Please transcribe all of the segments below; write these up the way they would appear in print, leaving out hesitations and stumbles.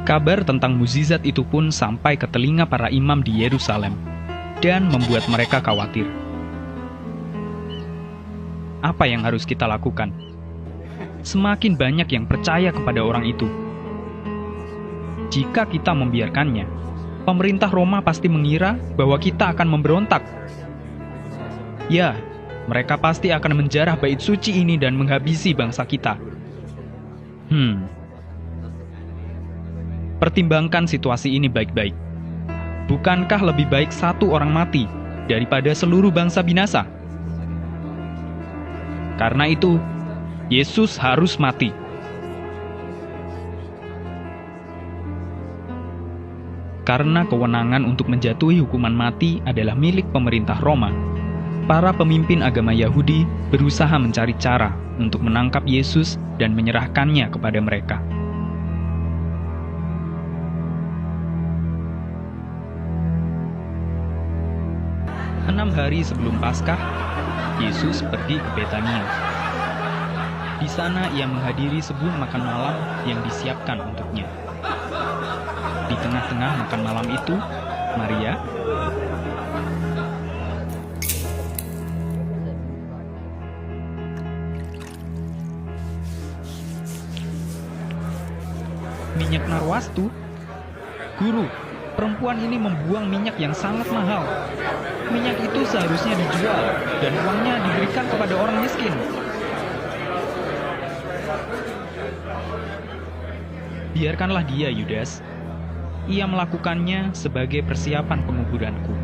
Kabar tentang mukjizat itu pun sampai ke telinga para imam di Yerusalem dan membuat mereka khawatir. Apa yang harus kita lakukan? Semakin banyak yang percaya kepada orang itu. Jika kita membiarkannya, pemerintah Roma pasti mengira bahwa kita akan memberontak. Ya, mereka pasti akan menjarah bait suci ini dan menghabisi bangsa kita. Pertimbangkan situasi ini baik-baik. Bukankah lebih baik satu orang mati daripada seluruh bangsa binasa? Karena itu, Yesus harus mati. Karena kewenangan untuk menjatuhi hukuman mati adalah milik pemerintah Roma, para pemimpin agama Yahudi berusaha mencari cara untuk menangkap Yesus dan menyerahkannya kepada mereka. 6 hari sebelum Paskah, Yesus pergi ke Betania. Di sana ia menghadiri sebuah makan malam yang disiapkan untuknya. Di tengah-tengah makan malam itu, Maria, minyak narwastu? Guru, perempuan ini membuang minyak yang sangat mahal. Minyak itu seharusnya dijual dan uangnya diberikan kepada orang miskin. Biarkanlah dia, Yudas. Ia melakukannya sebagai persiapan penguburanku.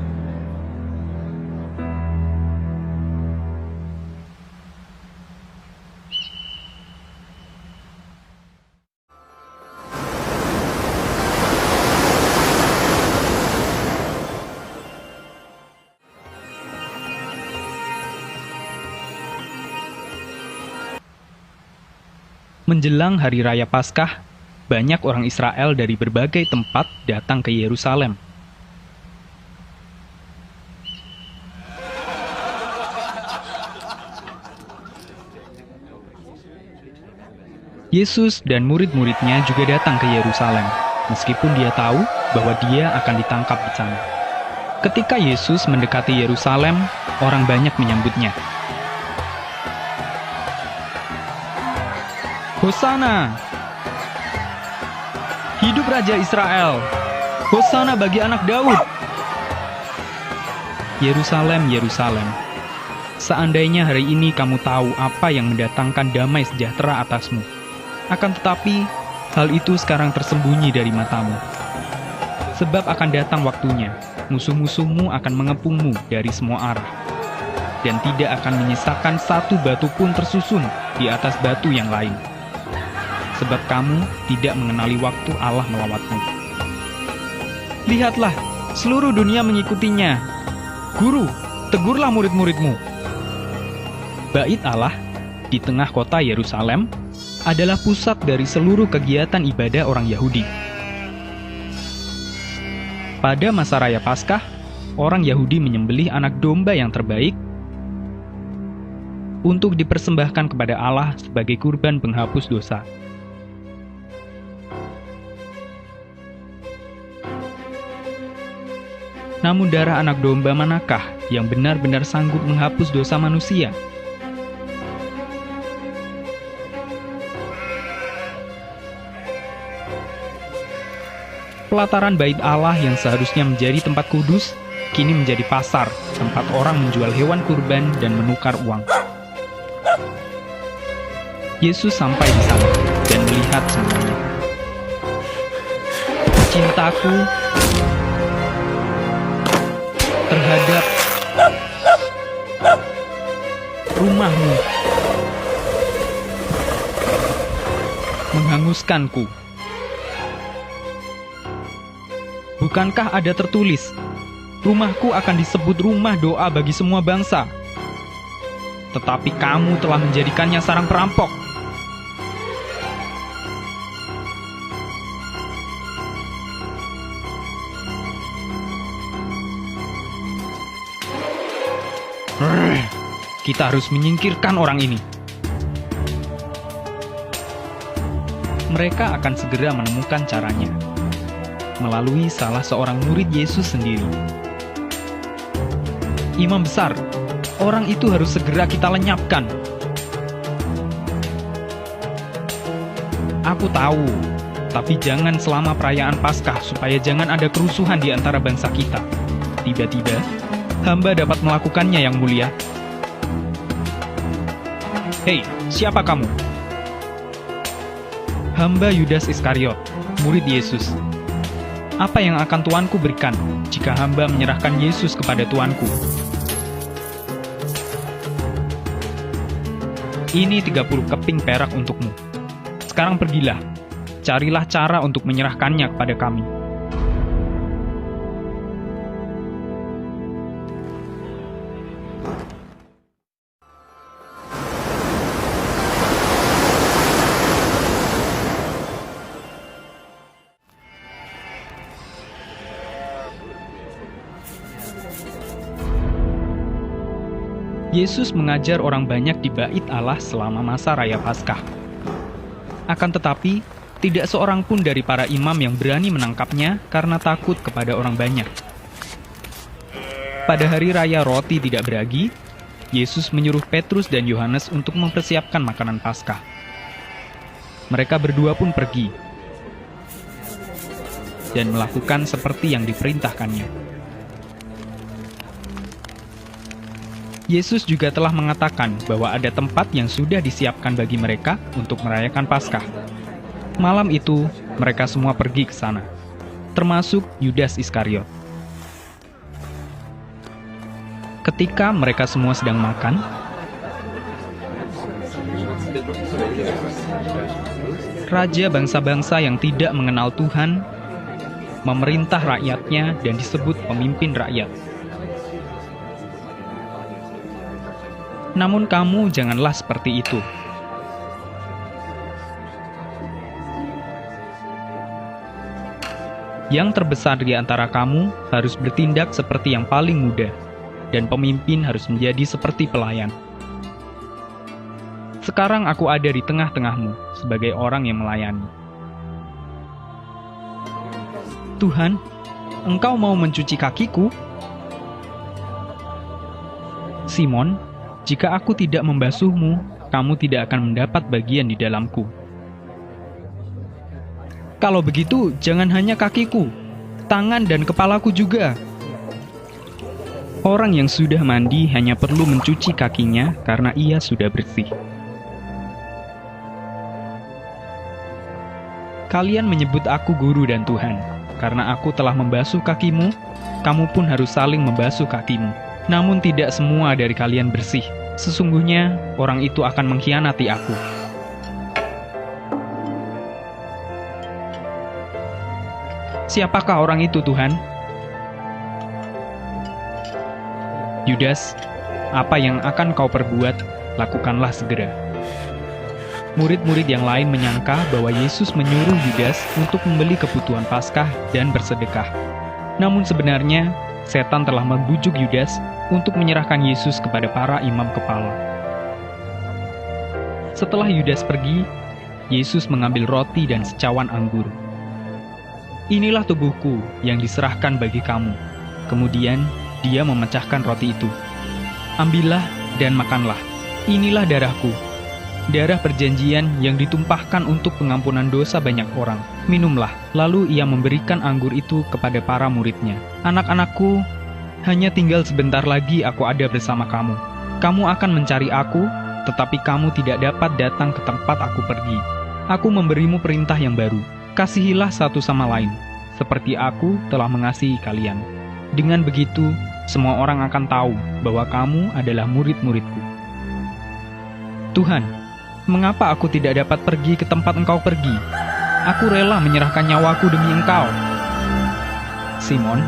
Menjelang Hari Raya Paskah, banyak orang Israel dari berbagai tempat datang ke Yerusalem. Yesus dan murid-muridnya juga datang ke Yerusalem, meskipun dia tahu bahwa dia akan ditangkap di sana. Ketika Yesus mendekati Yerusalem, orang banyak menyambutnya. Hosana! Hidup Raja Israel! Hosana bagi anak Daud! Yerusalem, Yerusalem! Seandainya hari ini kamu tahu apa yang mendatangkan damai sejahtera atasmu, akan tetapi hal itu sekarang tersembunyi dari matamu. Sebab akan datang waktunya, musuh-musuhmu akan mengepungmu dari semua arah, dan tidak akan menyisakan satu batu pun tersusun di atas batu yang lain. Sebab kamu tidak mengenali waktu Allah melawatmu. Lihatlah, seluruh dunia mengikutinya. Guru, tegurlah murid-muridmu. Bait Allah di tengah kota Yerusalem adalah pusat dari seluruh kegiatan ibadah orang Yahudi. Pada masa Raya Paskah, orang Yahudi menyembelih anak domba yang terbaik untuk dipersembahkan kepada Allah sebagai kurban penghapus dosa. Namun darah anak domba manakah yang benar-benar sanggup menghapus dosa manusia? Pelataran bait Allah yang seharusnya menjadi tempat kudus, kini menjadi pasar, tempat orang menjual hewan kurban dan menukar uang. Yesus sampai di sana dan melihat semuanya. Cintaku terhadap rumahmu menghanguskanku. Bukankah ada tertulis, rumahku akan disebut rumah doa bagi semua bangsa? Tetapi kamu telah menjadikannya sarang perampok. Kita harus menyingkirkan orang ini. Mereka akan segera menemukan caranya. melalui salah seorang murid Yesus sendiri. Imam besar, orang itu harus segera kita lenyapkan. Aku tahu, tapi jangan selama perayaan Paskah supaya jangan ada kerusuhan di antara bangsa kita. Tiba-tiba, hamba dapat melakukannya yang mulia. Hei, siapa kamu? Hamba Yudas Iskariot, murid Yesus. Apa yang akan tuanku berikan jika hamba menyerahkan Yesus kepada tuanku? Ini 30 keping perak untukmu. Sekarang pergilah, carilah cara untuk menyerahkannya kepada kami. Yesus mengajar orang banyak di Bait Allah selama masa Raya Paskah. Akan tetapi, tidak seorang pun dari para imam yang berani menangkapnya karena takut kepada orang banyak. Pada hari Raya Roti Tidak Beragi, Yesus menyuruh Petrus dan Yohanes untuk mempersiapkan makanan Paskah. Mereka berdua pun pergi dan melakukan seperti yang diperintahkannya. Yesus juga telah mengatakan bahwa ada tempat yang sudah disiapkan bagi mereka untuk merayakan Paskah. Malam itu, mereka semua pergi ke sana, termasuk Yudas Iskariot. Ketika mereka semua sedang makan, raja bangsa-bangsa yang tidak mengenal Tuhan memerintah rakyatnya dan disebut pemimpin rakyat. Namun kamu janganlah seperti itu. Yang terbesar di antara kamu harus bertindak seperti yang paling muda, dan pemimpin harus menjadi seperti pelayan. Sekarang aku ada di tengah-tengahmu sebagai orang yang melayani. Tuhan, Engkau mau mencuci kakiku? Simon, jika aku tidak membasuhmu, kamu tidak akan mendapat bagian di dalamku. Kalau begitu, jangan hanya kakiku, tangan dan kepalaku juga. Orang yang sudah mandi hanya perlu mencuci kakinya karena ia sudah bersih. Kalian menyebut aku guru dan Tuhan, karena aku telah membasuh kakimu, kamu pun harus saling membasuh kakimu. Namun tidak semua dari kalian bersih. Sesungguhnya, orang itu akan mengkhianati aku. Siapakah orang itu, Tuhan? Yudas, apa yang akan kau perbuat, lakukanlah segera. Murid-murid yang lain menyangka bahwa Yesus menyuruh Yudas untuk membeli kebutuhan Paskah dan bersedekah. Namun sebenarnya, setan telah membujuk Yudas untuk menyerahkan Yesus kepada para imam kepala. Setelah Yudas pergi, Yesus mengambil roti dan secawan anggur. Inilah tubuhku yang diserahkan bagi kamu. Kemudian dia memecahkan roti itu. Ambillah dan makanlah. Inilah darahku, darah perjanjian yang ditumpahkan untuk pengampunan dosa banyak orang. Minumlah. Lalu ia memberikan anggur itu kepada para muridnya. Anak-anakku, hanya tinggal sebentar lagi aku ada bersama kamu. Kamu akan mencari aku, tetapi kamu tidak dapat datang ke tempat aku pergi. Aku memberimu perintah yang baru. Kasihilah satu sama lain, seperti aku telah mengasihi kalian. Dengan begitu, semua orang akan tahu bahwa kamu adalah murid-muridku. Tuhan, mengapa aku tidak dapat pergi ke tempat Engkau pergi? Aku rela menyerahkan nyawaku demi Engkau. Simon,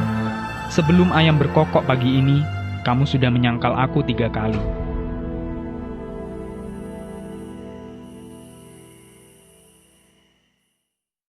sebelum ayam berkokok pagi ini, kamu sudah menyangkal aku 3 kali.